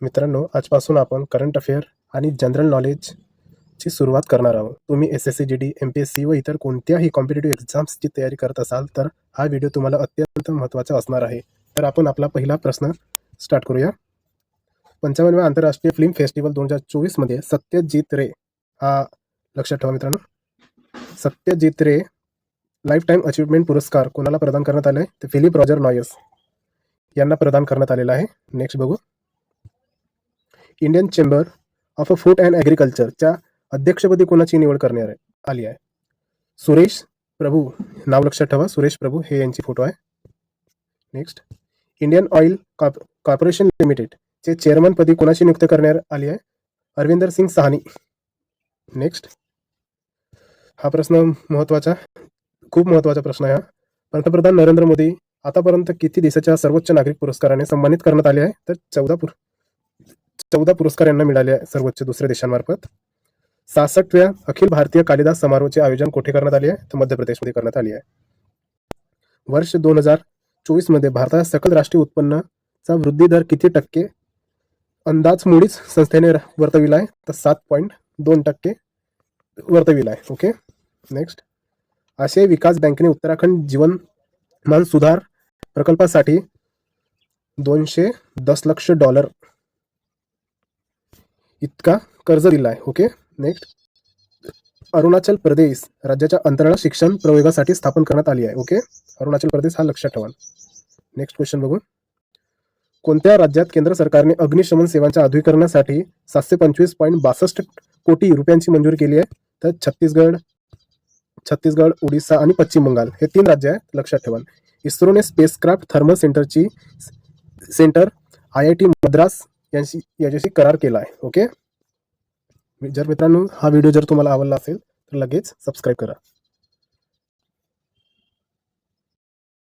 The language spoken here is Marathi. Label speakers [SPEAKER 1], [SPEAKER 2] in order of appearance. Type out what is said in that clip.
[SPEAKER 1] मित्रांनो, आजपासून आपण करंट अफेअर आणि जनरल नॉलेजची सुरुवात करणार आहोत. तुम्ही एस-एस-सी, जी-डी, एम-पी-एस-सी व इतर कोणत्याही कॉम्पिटिटिव्ह एक्झाम्सची तयारी करत असाल तर हा व्हिडिओ तुम्हाला अत्यंत महत्त्वाचा असणार आहे. तर आपण आपला पहिला प्रश्न स्टार्ट करूया. 55व्या आंतरराष्ट्रीय फिल्म फेस्टिवल 2024 मध्ये सत्यजित रे हा, लक्षात ठेवा मित्रांनो, सत्यजित रे लाईफ टाईम अचीवमेंट पुरस्कार कोणाला प्रदान करण्यात आले? तर फिलिप रॉजर नॉयस यांना प्रदान करण्यात आलेला आहे. नेक्स्ट बघू. Indian chamber of food and ॲग्रिकल्चरच्या अध्यक्षपदी कोणाची निवड करण्यात आली आहे? सुरेश प्रभू, नाव लक्षात ठेवा, सुरेश प्रभू हे यांची फोटो आहे. नेक्स्ट. इंडियन ऑइल कॉर्पोरेशन लिमिटेडचे चेअरमन पदी कोणाची नियुक्ती करण्यात आली आहे? अरविंदर सिंग साहनी. नेक्स्ट. हा प्रश्न महत्त्वाचा, खूप महत्त्वाचा प्रश्न आहे हा. पंतप्रधान नरेंद्र मोदी आतापर्यंत किती देशाच्या सर्वोच्च नागरिक पुरस्काराने सन्मानित करण्यात आले आहे? तर 14 पुरस्कार यांना मिळाले आहे सर्वोच्च दुसऱ्या देशांमार्फत. 66व्या अखिल भारतीय कालिदास समारोहाचे आयोजन कुठे करण्यात आले आहे? तर मध्य प्रदेशमध्ये करण्यात आले आहे. वर्ष 2024 मध्ये भारतात सकल राष्ट्रीय उत्पन्नाचा वृद्धी दर किती टक्के अंदाज मूडीज संस्थेने वर्तविला आहे? तर 7.2% वर्तविला आहे. ओके. नेक्स्ट. आशियाई विकास बँकेने उत्तराखंड जीवनमान सुधार प्रकल्पासाठी $210 लाख इतका कर्ज दिला आहे. ओके. नेक्स्ट. अरुणाचल प्रदेश राज्याच्या अंतराळ शिक्षण प्रयोगासाठी स्थापन करण्यात आली आहे. ओके. अरुणाचल प्रदेश हा लक्षात ठेवा. नेक्स्ट क्वेश्चन बघू. कोणत्या राज्यात केंद्र सरकारने अग्निशमन सेवांच्या आधुनिकीकरणासाठी 725.62 कोटी रुपयांची मंजुरी केली आहे? तर छत्तीसगड, ओडिशा आणि पश्चिम बंगाल हे 3 राज्य आहेत, लक्षात ठेवा. इस्रोने spacecraft thermal centre IIT Madras याच्याशी करार केला आहे. ओके. जर मित्रांनो हा व्हिडिओ जर तुम्हाला आवडला असेल तर लगेच सबस्क्राईब करा.